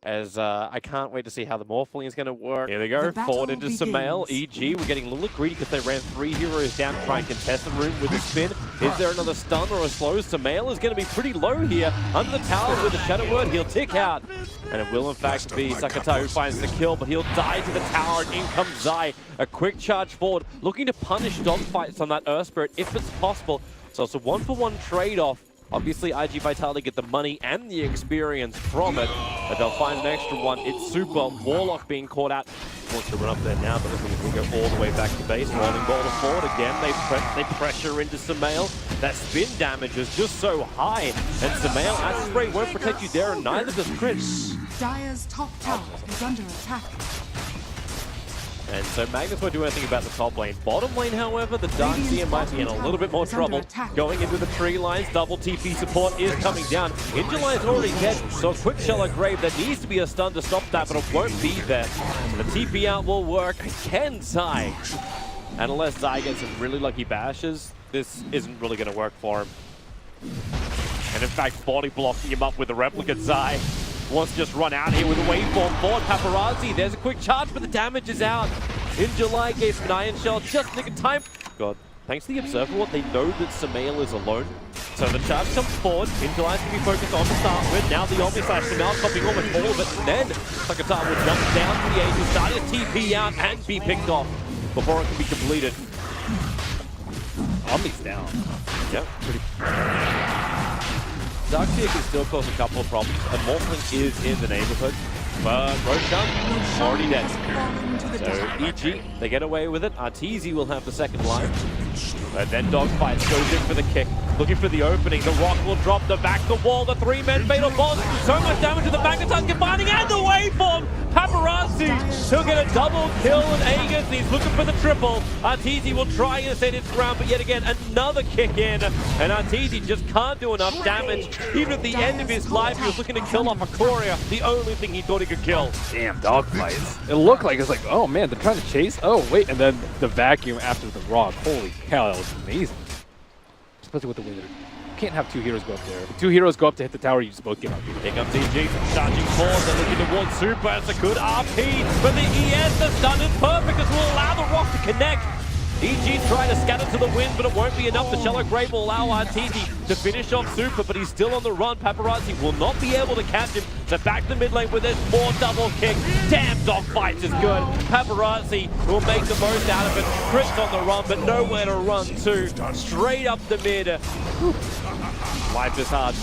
as I can't wait to see how the Morphling is going to work. Here they go, The forward into battle Sumail. EG, we're getting a little greedy because they ran 3 heroes down to try and contest the room with a spin. Is there another stun or a slow? Sumail is going to be pretty low here. Under the tower with the Shadow Word, he'll tick out. And it will in fact be Sakata who finds the kill, but he'll die to the tower, and in comes Zai. A quick charge forward, looking to punish dogfights on that Earth Spirit if it's possible. So it's a 1-for-1 trade-off. Obviously, IG Vitality get the money and the experience from it, but they'll find an extra one. It's super. Warlock being caught out. Wants to run up there now, but looking as we go all the way back to base. Rolling ball to forward again. They pressure into Sumail. That spin damage is just so high, and Sumail Acid Spray won't protect you there, and neither does Crit. Dire's top tower is under attack. And so Magnus won't do anything about the top lane. Bottom lane, however, the Darkseer might be in a little bit more trouble. Going into the tree lines, double TP support is coming down. Injuline is already dead, so a quick Shallow Grave. There needs to be a stun to stop that, but it won't be there. So the TP out will work. Can Zai? And unless Zai gets some really lucky bashes, this isn't really going to work for him. And in fact, body blocking him up with a replicate Zai. Wants to just run out here with a waveform forward. Paparazzi, there's a quick charge, but the damage is out. In July gave him an Iron Shell just nick of time. God, thanks to the Observer Ward, they know that Sumail is alone. So the charge comes forward. In July's going to be focused on to start with. Now the Omni Slash, Sumail copying almost all of it. And then Sakata will jump down to the Aegis, starting to TP out and be picked off before it can be completed. Omni's down. Yep, pretty. Darkseer can still cause a couple of problems, and Morphling is in the neighborhood, but Roshan already dead. So EG, they get away with it. Arteezy will have the second line. And then Dogfights goes in for the kick, looking for the opening. The rock will drop the back, the wall, the 3-man fatal falls. So much damage to the Magnetite combining and the waveform. Paparazzi, he'll get a double kill in Aegis. He's looking for the triple. Arteezy will try and set his ground, but yet again, another kick in. And Arteezy just can't do enough damage. Even at the end of his life, he was looking to kill off a courier, the only thing he thought he could kill. Damn, dogfights. It looked like it's like, oh man, they're trying to chase. Oh wait, and then the vacuum after the rock. Holy cow, that was amazing. Especially with the wizard. You can't have 2 heroes go up there. If 2 heroes go up to hit the tower, you just both get up. Here comes EG, charging forward, they're looking towards Super. It's a good RP, but the ES, the stun is perfect as will allow the rock to connect. EG trying to scatter to the wind, but it won't be enough. The Shallow Grave will allow Arteezy to finish off Super, but he's still on the run. Paparazzi will not be able to catch him. So back to the mid lane with this more double kick. Damn, Dogfights is good. Paparazzi will make the most out of it. Chris on the run, but nowhere to run to. Straight up the mid. Life is hard.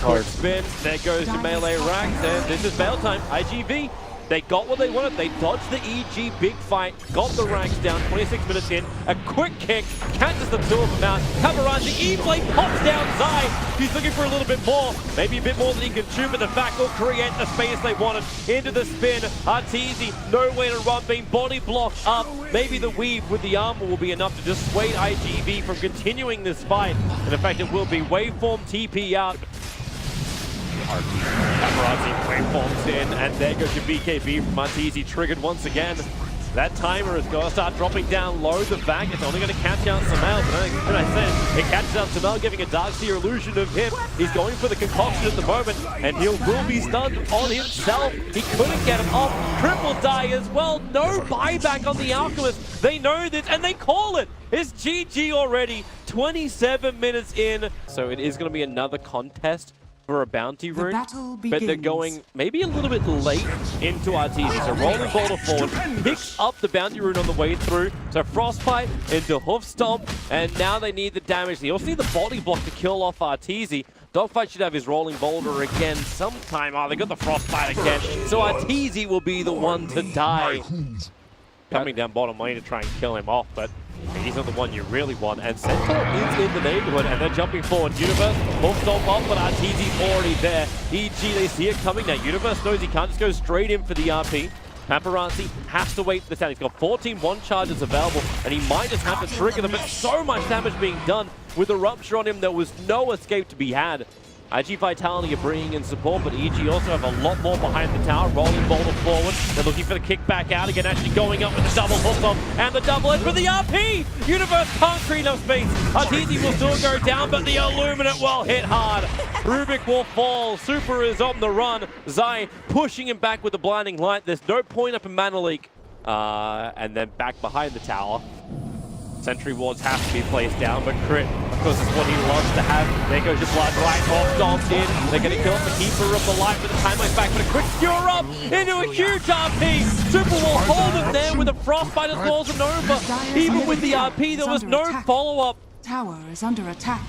Quick spin. There goes the melee racks, and this is bail time. ig.v. They got what they wanted. They dodged the EG big fight, got the ranks down, 26 minutes in. A quick kick, catches the 2 of them out. Paparazzi, E-Blade pops down Zai. He's looking for a little bit more, maybe a bit more than he can chew, but the fact will create the space they wanted. Into the spin, Arteezy, nowhere to run, being body blocked up. Maybe the weave with the armor will be enough to dissuade ig.v from continuing this fight. And in fact, it will be waveform TP out. Paparazzi waveforms in, and there goes your BKB from Arteezy, triggered once again. That timer is going to start dropping down low. The back, it's only going to catch out Sumail, but I said it catches out Sumail, giving a Darkseer illusion of him. He's going for the concoction at the moment, and he will be stunned on himself. He couldn't get him off. Triple die as well. No buyback on the Alchemist. They know this, and they call it. It's GG already. 27 minutes in. So it is going to be another contest for a bounty rune, but they're going maybe a little bit late into Arteezy. So rolling ball to forward, picks up the bounty rune on the way through. So Frostbite into Hoof Stomp, and now they need the damage. They also need the body block to kill off Arteezy. Dogfight should have his rolling boulder again sometime. Oh, they got the Frostbite again. So Arteezy will be the one to die. Coming down bottom lane to try and kill him off, but he's not the one you really want. And Centaur is in the neighborhood, and they're jumping forward. Universe, Hoof Stomp off, but Arteezy's already there. EG, they see it coming now. Universe knows he can't just go straight in for the RP. Paparazzi has to wait for this out. He's got 14 one charges available, and he might just have to trigger them, but so much damage being done. With the rupture on him, there was no escape to be had. IG Vitality are bringing in support, but EG also have a lot more behind the tower, rolling Boulder forward. They're looking for the kick back out again, actually going up with the double hook off and the double edge with the RP! Universe can't create enough space. Arteezy will still go down, but the Illuminate will hit hard. Rubik will fall. Super is on the run. Zai pushing him back with the blinding light. There's no point up in Mana Leak. And then back behind the tower. Sentry wards have to be placed down, but Crit, of course, is what he loves to have. There goes your blood right off, stomped in. They're going to kill the Keeper of the Light with the time back, but a quick skewer up into a huge RP. Super will hold him there with a Frostbite as well as a Nova. Even with the RP, there was no follow-up. Tower is under attack.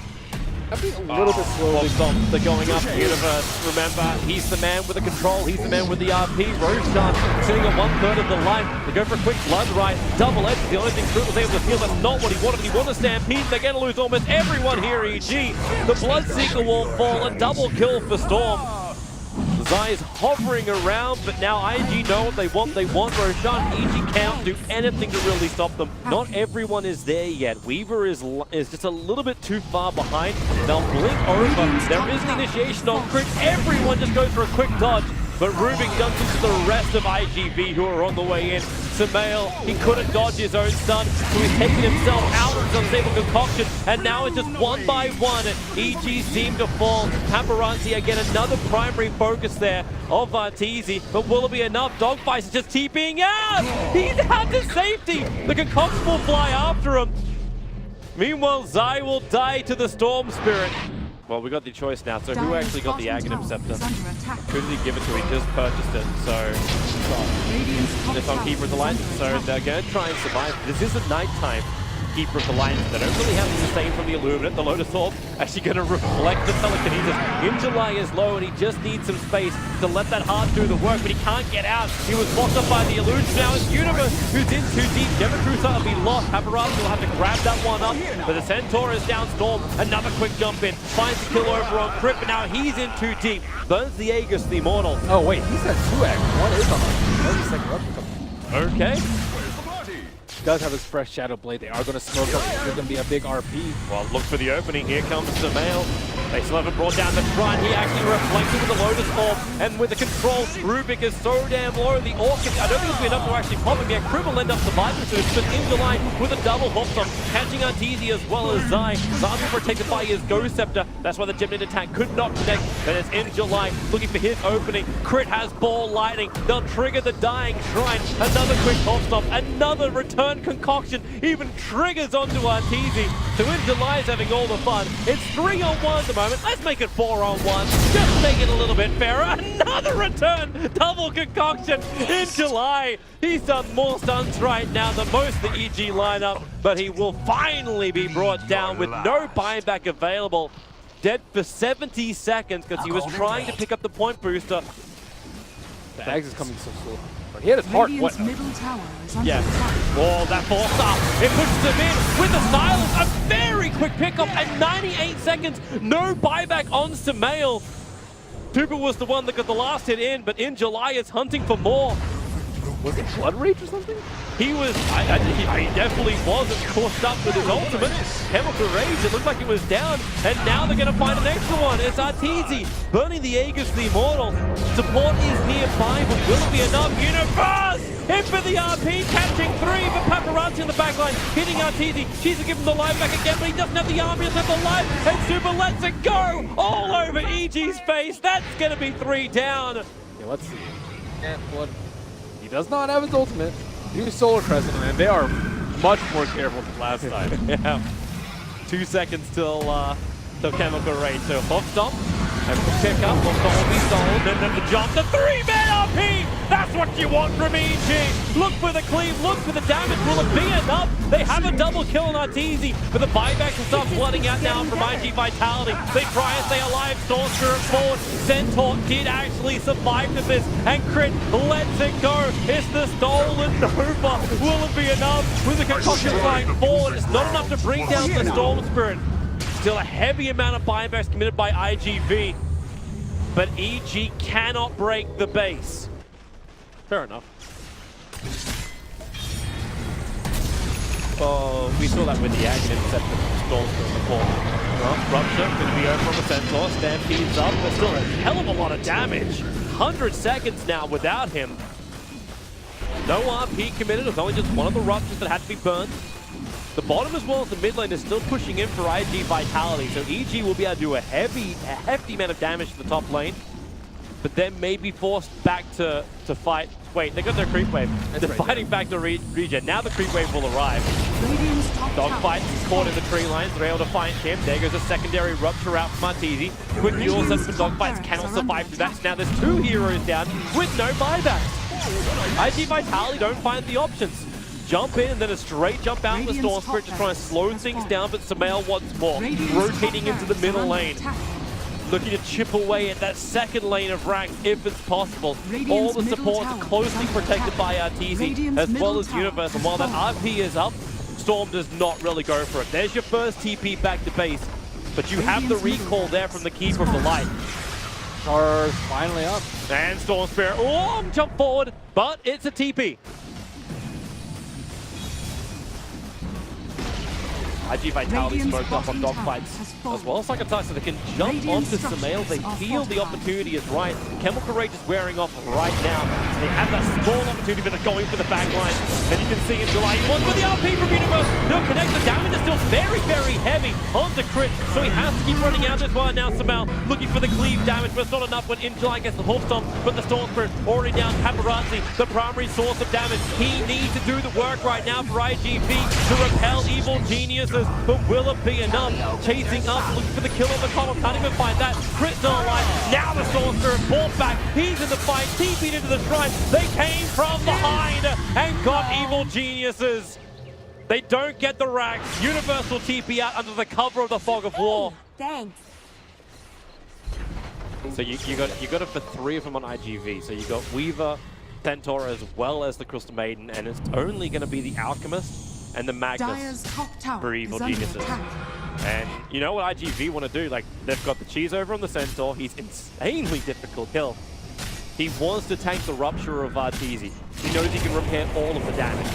I think a little bit slowly. They're going up Universe. Remember, he's the man with the control. He's the man with the RP. Roshan sitting at 1/3 of the line. They go for a quick blood right. Double edge. The only thing Crit was able to feel that's not what he wanted. He wanted a stampede. They're going to lose almost everyone here, EG. The Bloodseeker will fall. A double kill for Storm. Zai is hovering around, but now IG know what they want. They want Roshan. EG can't do anything to really stop them. Not everyone is there yet. Weaver is just a little bit too far behind. They'll blink over. There is an initiation on Crit. Everyone just goes for a quick dodge. But Rubik jumps into the rest of ig.v who are on the way in. Samael, he couldn't dodge his own stun, so he's taking himself out of his unstable concoction, and now it's just one by one. EG seem to fall. Paparazzi again, another primary focus there of Arteezy, but will it be enough? Dogfight is just TPing out! He's out to safety! The concoction will fly after him. Meanwhile, Zai will die to the Storm Spirit. Well, we got the choice now, so who actually got the Aghanim Scepter? Who did he give it to? He just purchased it, so... If I'm Keeper of the Light, so they're going to try and survive. This is a nighttime Keeper of the Light. They don't really have to sustain from the Illuminate. The Lotus Orb actually going to reflect the telekinesis. In July is low, and he just needs some space to let that heart do the work, but he can't get out. He was blocked up by the illusion. Now it's Universe who's in too deep. Gemma Crusader will be lost. Paparazzi will have to grab that one up, but the Centaur is down. Storm, another quick jump in, finds the kill over on Crit, but now he's in too deep. Burns the Aegis, the Immortal. Oh wait, he's at 2x. One is on the second replica. Okay. Does have his fresh Shadow Blade. They are going to smoke up. There's going to be a big RP. Well, look for the opening. Here comes Samael. They still haven't brought down the shrine. He actually reflected with the Lotus Orb, and with the control, Rubik is so damn low. The Orchid, I don't think it's been enough to actually pop him yet. Crib will end up surviving soon, but in July with a double hook on, catching Arteezy as well as Zai. Zai will protected by his Ghost Scepter. That's why the Gemini attack could not connect. Then it's in July, looking for his opening. Crit has Ball Lightning. They'll trigger the Dying Shrine. Another quick hop stop. Another return concoction. Even triggers onto Arteezy. So in July is having all the fun. It's 3-on-1 at the moment. Let's make it 4-on-1. Just make it a little bit fairer. Another return. Double concoction in July. He's done more stunts right now than most of the EG lineup, but he will finally be brought down with no buyback available. Dead for 70 seconds because he was trying to pick up the point booster. The Axe is coming so slow. But he had his heart. What? Middle tower is under Yeah. attack. Oh, that force up. It pushes him in with the silence. A very quick pickup at 98 seconds. No buyback on Samael. Tuba was the one that got the last hit in, but in July it's hunting for more. Was it Blood Rage or something? He was, he definitely wasn't caught up with his ultimate. Chemical Rage, it looked like it was down, and now they're going to find an extra one. It's Arteezy, burning the Aegis, the Immortal. Support is nearby, but will it be enough? Universe! Hit for the RP, catching 3, but Paparazzi in the backline, hitting Arteezy. She's giving the life back again, but he doesn't have the army, he doesn't have the life, and Super lets it go! All over EG's face, that's going to be 3 down. Yeah, let's see. And Blood. He does not have his ultimate. New Solar Crescent, and they are much more careful than last time. Yeah. 2 seconds till Chemical Rage. So hook stomp, and pick up, will be sold, and then the jump, the 3-man RP! That's what you want from EG! Look for the cleave, look for the damage, will it be enough? They have a double kill on Arteezy, but the buyback will start flooding out now from IG Vitality. They try and stay alive, Storm Spirit forward. Centaur did actually survive to this, and Crit lets it go. It's the stolen Nova. Will it be enough? With the concoction flying forward, it's not enough to bring down the Storm Spirit. Still a heavy amount of buybacks committed by ig.v, but EG cannot break the base. Fair enough. Oh, we saw that with the Aghanim Scepter from Storm before. Well, Rupture going to be over on the Centaur. Stampede's up. There's still a hell of a lot of damage. 100 seconds now without him. No RP committed. It was only just one of the Ruptures that had to be burned. The bottom as well as the mid lane is still pushing in for IG Vitality. So EG will be able to do a hefty amount of damage to the top lane. But then may be forced back to fight. Wait, they got their creep wave. They're fighting back to regen. Now the creep wave will arrive. Dogfight caught in the tree lines. They're able to find him. There goes a secondary Rupture out from Arteezy. Quick duel sets for Dogfights cannot survive through that. Now there's 2 heroes down with no buybacks. IG Vitality don't find the options. Jump in and then a straight jump out with Storm Spirit to try and slow things down, but Sumail once more rotating into the middle lane. Looking to chip away at that second lane of ranks if it's possible. All the supports are closely protected by Arteezy as well as Universe. And while that RP is up, Storm does not really go for it. There's your first TP back to base, but you have the recall there from the Keeper of the Light. Char's finally up. And Storm Spirit, long jump forward, but it's a TP. IG Vitality smoked up on Dogfights as well as Sakataka, so they can jump onto Sumail. They feel the opportunity is right. Chemical Rage is wearing off right now. They have that small opportunity, but they're going for the back line. And you can see in July, he wants with the RP from Universe. They'll connect. The damage is still very heavy onto Crit, so he has to keep running out this one. Now Sumail looking for the cleave damage, but it's not enough when in July gets the Hoof Stomp, but the Storm Spirit already down. Paparazzi, the primary source of damage. He needs to do the work right now for ig.v to repel Evil Geniuses. But will it be enough? Chasing up, looking for the kill on the column, can't even find that. Crit's not alive. Now the Storm Spirit brought back. He's in the fight, TP'd into the shrine. They came from behind and got Evil Geniuses. They don't get the racks. Universal TP out under the cover of the Fog of War. Thanks. So you got it for 3 of them on ig.v. So you got Weaver, Centaur, as well as the Crystal Maiden, and it's only going to be the Alchemist and the Magnus for Evil Geniuses. And you know what ig.v want to do? Like, they've got the cheese over on the Centaur. He's insanely difficult kill. He wants to tank the Rupture of Arteezy. He knows he can repair all of the damage.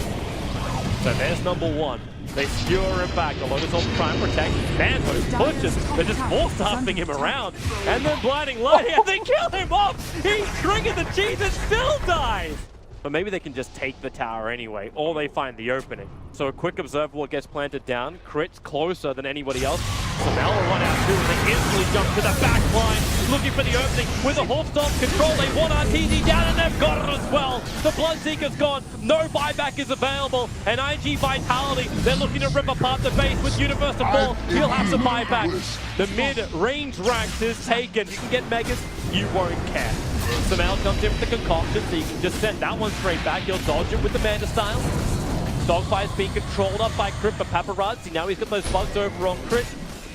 So there's number 1. They skewer him back. The Lotus Orb try and protect. Phantos pushes. They're just force-stuffing him around. And then Blinding Light, and they kill him off! He's drinking the cheese and still dies! But maybe they can just take the tower anyway, or they find the opening. So a quick observable gets planted down. Crit's closer than anybody else. Sumail will run out too, and they instantly jump to the back line, looking for the opening with a Hoof Stomp control. They want Arteezy down, and they've got it as well. The Bloodseeker's gone. No buyback is available. And IG Vitality, they're looking to rip apart the base with Universe and Ball. He'll have to buy back. The mid-range ranks is taken. You can get Megas, you won't care. Sumail comes in with the concoction, so you can just send that one straight back. He'll dodge it with the Manta style. Dogfight's being controlled up by Crit for Paparazzi. Now he's got those bugs over on Crit.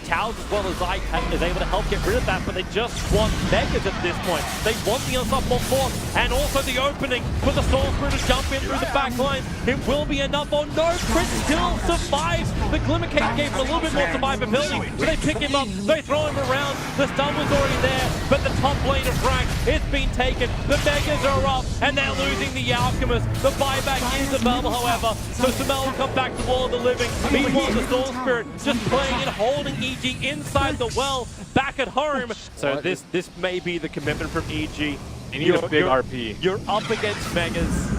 Towers as well as Ike is able to help get rid of that, but they just want Megas at this point. They want the unstoppable force and also the opening for the Storm Spirit to jump in through the back line. It will be enough. Oh no, Crit still survives. The Glimmer Cake gave him a little bit more survivability, but they pick him up, they throw him around. The stun was already there, but the top lane of rank, it's been taken. The Megas are up, and they're losing the Alchemist. The buyback is available, however, so Sumail will come back to Wall of the Living. Meanwhile, the Storm Spirit just playing and holding EG inside the well, back at home. So this may be the commitment from EG. You need a big RP. You're up against Megas.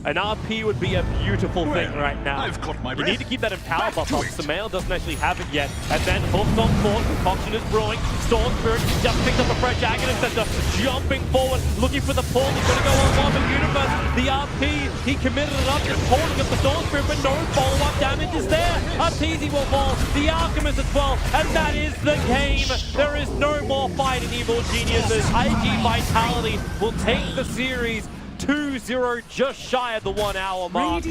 An RP would be a beautiful thing right now. You need to keep that Empower buff up. Sumail doesn't actually have it yet. And then Hoof Stomp forward, Concoction is brewing. Storm Spirit just picked up a fresh Agonist Center, jumping forward, looking for the pull. He's going to go on one with Universe. The RP, he committed it up, just holding up the Storm Spirit, but no follow-up damage is there. Arteezy will fall, the Alchemist as well, and that is the game. There is no more fight in Evil Geniuses. IG Vitality will take the series 2-0, just shy of the 1 hour mark.